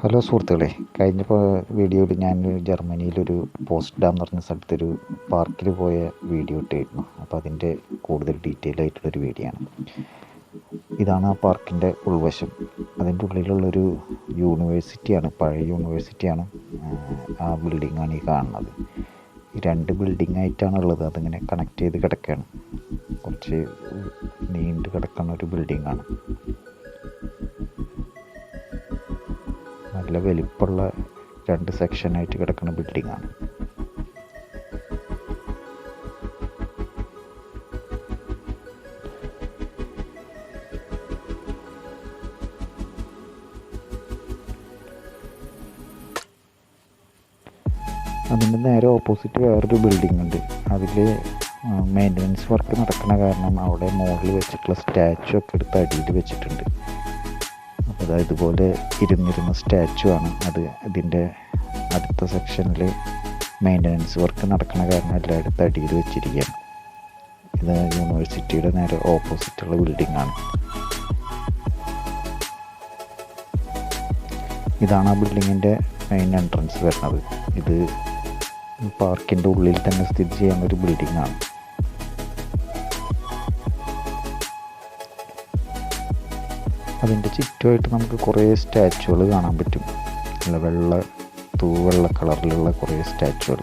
Hello സുഹൃത്തുക്കളെ, കഴിഞ്ഞ വീഡിയോയിൽ ഞാൻ ജർമ്മനിയിലൊരു പോസ്റ്റ്ഡാം എന്ന് പറഞ്ഞ സ്ഥലത്തൊരു പാർക്കിൽ പോയ വീഡിയോ ഇട്ടായിരുന്നു. അപ്പോൾ അതിൻ്റെ കൂടുതൽ ഡീറ്റെയിൽ ആയിട്ടുള്ളൊരു വീഡിയോ ആണ്. ഇതാണ് ആ പാർക്കിൻ്റെ ഉൾവശം. അതിൻ്റെ ഉള്ളിലുള്ളൊരു യൂണിവേഴ്സിറ്റിയാണ്, പഴയ യൂണിവേഴ്സിറ്റിയാണ്. ആ ബിൽഡിങ്ങാണ് ഈ കാണുന്നത്. ഈ രണ്ട് ബിൽഡിംഗ് ആയിട്ടാണ് ഉള്ളത്. അതിങ്ങനെ കണക്ട് ചെയ്ത് കിടക്കുകയാണ്. കുറച്ച് നീണ്ടു കിടക്കുന്ന ഒരു ബിൽഡിങ്ങാണ്. നല്ല വലിപ്പമുള്ള രണ്ട് സെക്ഷനായിട്ട് കിടക്കുന്ന ബിൽഡിങ്ങാണ്. അതിൻ്റെ നേരെ ഓപ്പോസിറ്റ് വേറൊരു ബിൽഡിംഗ് ഉണ്ട്. അതിൽ മെയിൻ്റനൻസ് വർക്ക് നടക്കുന്ന കാരണം അവിടെ മുകളിൽ വെച്ചിട്ടുള്ള സ്റ്റാച്ചു ഒക്കെ എടുത്ത് അടിയിൽ വെച്ചിട്ടുണ്ട്. അപ്പോൾ ഇതുപോലെ ഇരുന്നിരുന്ന സ്റ്റാച്ചു ആണ് അത്. ഇതിൻ്റെ അടുത്ത സെക്ഷനിൽ മെയിൻ്റനൻസ് വർക്ക് നടക്കുന്ന കാരണം എല്ലായിടത്തും അടിയിൽ വെച്ചിരിക്കുകയാണ്. ഇത് യൂണിവേഴ്സിറ്റിയുടെ നേരെ ഓപ്പോസിറ്റുള്ള ബിൽഡിംഗ് ആണ്. ഇതാണ് ആ ബിൽഡിങ്ങിൻ്റെ മെയിൻ എൻട്രൻസ് വരുന്നത്. ഇത് പാർക്കിൻ്റെ ഉള്ളിൽ തന്നെ സ്ഥിതി ചെയ്യുന്ന ഒരു ബിൽഡിംഗ് ആണ്. അതിൻ്റെ ചുറ്റുമായിട്ട് നമുക്ക് കുറേ സ്റ്റാച്ചുകൾ കാണാൻ പറ്റും. നല്ല വെള്ള കളറിലുള്ള കുറേ സ്റ്റാച്ചുകൾ.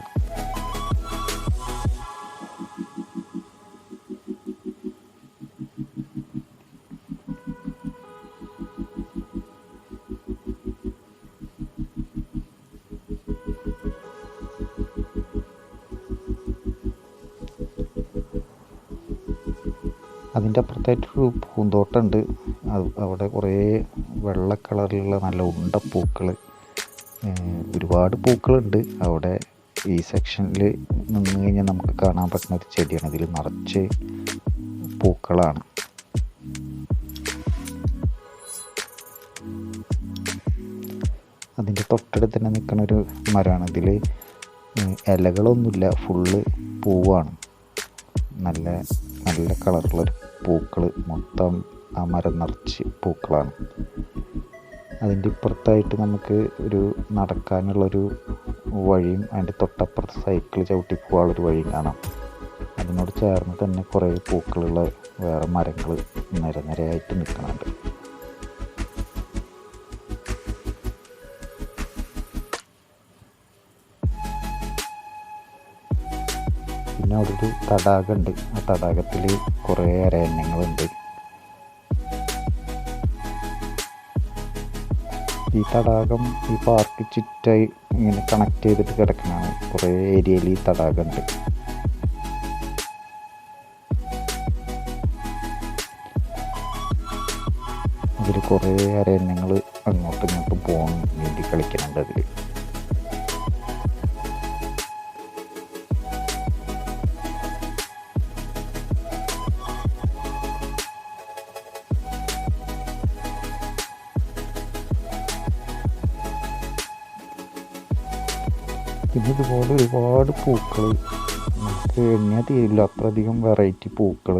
അതിൻ്റെ അപ്പുറത്തായിട്ടൊരു പൂന്തോട്ടമുണ്ട്. അവിടെ കുറേ വെള്ള കളറിലുള്ള നല്ല ഉണ്ട പൂക്കൾ, ഒരുപാട് പൂക്കളുണ്ട് അവിടെ. ഈ സെക്ഷനിൽ നിന്ന് കഴിഞ്ഞാൽ നമുക്ക് കാണാൻ പറ്റുന്ന ഒരു ചെടിയാണ്. ഇതിൽ നിറച്ച് പൂക്കളാണ്. അതിൻ്റെ തൊട്ടടുത്ത് തന്നെ നിൽക്കുന്ന ഒരു മരമാണ്. ഇതിൽ ഇലകളൊന്നുമില്ല, ഫുള്ള് പൂവാണ്. നല്ല നല്ല കളറുള്ളൊരു പൂക്കൾ, മൊത്തം ആ മരം നിറച്ച് പൂക്കളാണ്. അതിൻ്റെ ഇപ്പുറത്തായിട്ട് നമുക്ക് ഒരു നടക്കാനുള്ളൊരു വഴിയും അതിൻ്റെ തൊട്ടപ്പുറത്ത് സൈക്കിൾ ചവിട്ടി പോകാനുള്ളൊരു വഴിയും കാണാം. അതിനോട് ചേർന്ന് തന്നെ കുറേ പൂക്കളുള്ള വേറെ മരങ്ങൾ നിരനിരയായിട്ട് നിൽക്കുന്നുണ്ട്. പിന്നെ അവിടെ ഒരു തടാകമുണ്ട്. ആ തടാകത്തിൽ കുറേ അരയന്നങ്ങളുണ്ട്. ഈ തടാകം ഈ പാർക്ക് ചുറ്റായി ഇങ്ങനെ കണക്ട് ചെയ്തിട്ട് കിടക്കുന്നതാണ്. കുറേ ഏരിയയിൽ ഈ തടാകമുണ്ട്. അതിൽ കുറേ അരയന്നങ്ങൾ അങ്ങോട്ടും ഇങ്ങോട്ടും പോകാൻ വേണ്ടി കളിക്കുന്നുണ്ട്. അതിൽ പിന്നെ ഇതുപോലെ ഒരുപാട് പൂക്കൾ, നമുക്ക് എണ്ണിയാൽ തീരില്ല, അത്രയധികം വെറൈറ്റി പൂക്കൾ.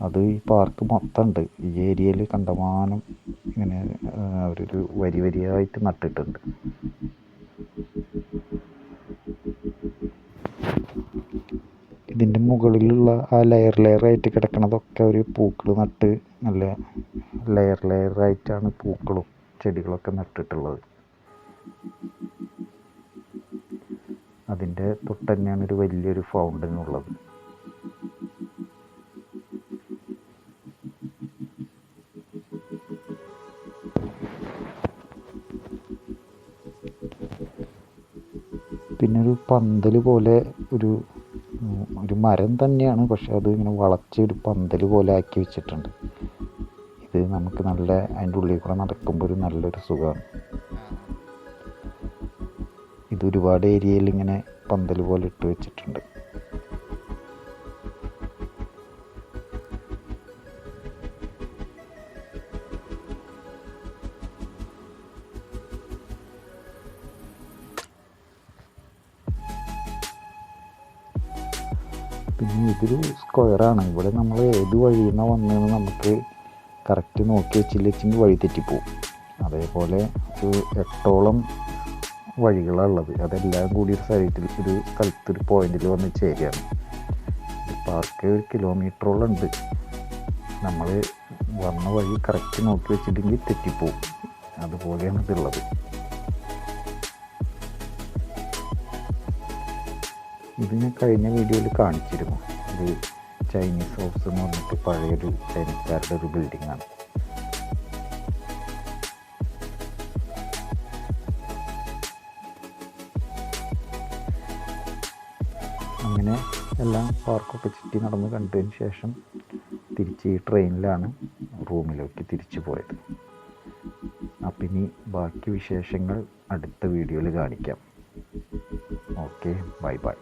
അത് ഈ പാർക്ക് മൊത്തം ഉണ്ട്. ഈ ഏരിയയിൽ കണ്ടമാനം ഇങ്ങനെ അവരൊരു വരിയായിട്ട് നട്ടിട്ടുണ്ട്. ഇതിൻ്റെ മുകളിലുള്ള ആ ലെയറായിട്ട് കിടക്കുന്നതൊക്കെ ഒരു പൂക്കൾ നട്ട് നല്ല ലെയറായിട്ടാണ് പൂക്കളും ചെടികളൊക്കെ നട്ടിട്ടുള്ളത്. അതിൻ്റെ തൊട്ട് തന്നെയാണ് ഒരു വലിയൊരു ഫൗണ്ടൻ ഉള്ളത്. പിന്നെ ഒരു പന്തൽ പോലെ ഒരു മരം തന്നെയാണ്, പക്ഷെ അത് ഇങ്ങനെ വളച്ച് ഒരു പന്തൽ പോലെ ആക്കി വെച്ചിട്ടുണ്ട്. ഇത് നമുക്ക് നല്ല അതിൻ്റെ ഉള്ളിൽ കൂടെ നടക്കുമ്പോൾ ഒരു നല്ലൊരു സുഖമാണ്. ഇത് ഒരുപാട് ഏരിയയിൽ ഇങ്ങനെ പന്തൽ പോലെ ഇട്ട് വെച്ചിട്ടുണ്ട്. പിന്നെ ഇതൊരു സ്ക്വയറാണ്. ഇവിടെ നമ്മൾ ഏത് വഴിയിൽ നിന്നാണ് വന്നതെന്ന് നമുക്ക് കറക്റ്റ് നോക്കി വെച്ചില്ലെങ്കിൽ വഴി തെറ്റിപ്പോവും. അതേപോലെ ഒരു 8ഓളം വഴികളാണ് ഉള്ളത്. അതെല്ലാം കൂടി ഒരു സൈറ്റിൽ ഒരു സ്ഥലത്തൊരു പോയിന്റിൽ വന്ന് ചേരുകയാണ്. പാർക്ക് 1 കിലോമീറ്ററോളം ഉണ്ട്. നമ്മൾ വന്ന വഴി കറക്റ്റ് നോക്കി വെച്ചില്ലെങ്കിൽ തെറ്റിപ്പോവും. അതുപോലെയാണ് ഇതുള്ളത്. ഇത് ഞാൻ കഴിഞ്ഞ വീഡിയോയിൽ കാണിച്ചിരുന്നു. ഇത് ചൈനീസ് ഹൗസ് എന്ന് പറഞ്ഞിട്ട് പഴയൊരു ചൈനക്കാരുടെ ഒരു ബിൽഡിങ്ങാണ്. അങ്ങനെ എല്ലാം പാർക്കൊക്കെ ചുറ്റി നടന്ന് കണ്ടതിന് ശേഷം തിരിച്ച് ഈ ട്രെയിനിലാണ് റൂമിലേക്ക് തിരിച്ചു പോയത്. അപ്പം ഇനി ബാക്കി വിശേഷങ്ങൾ അടുത്ത വീഡിയോയിൽ കാണിക്കാം. Okay, bye bye.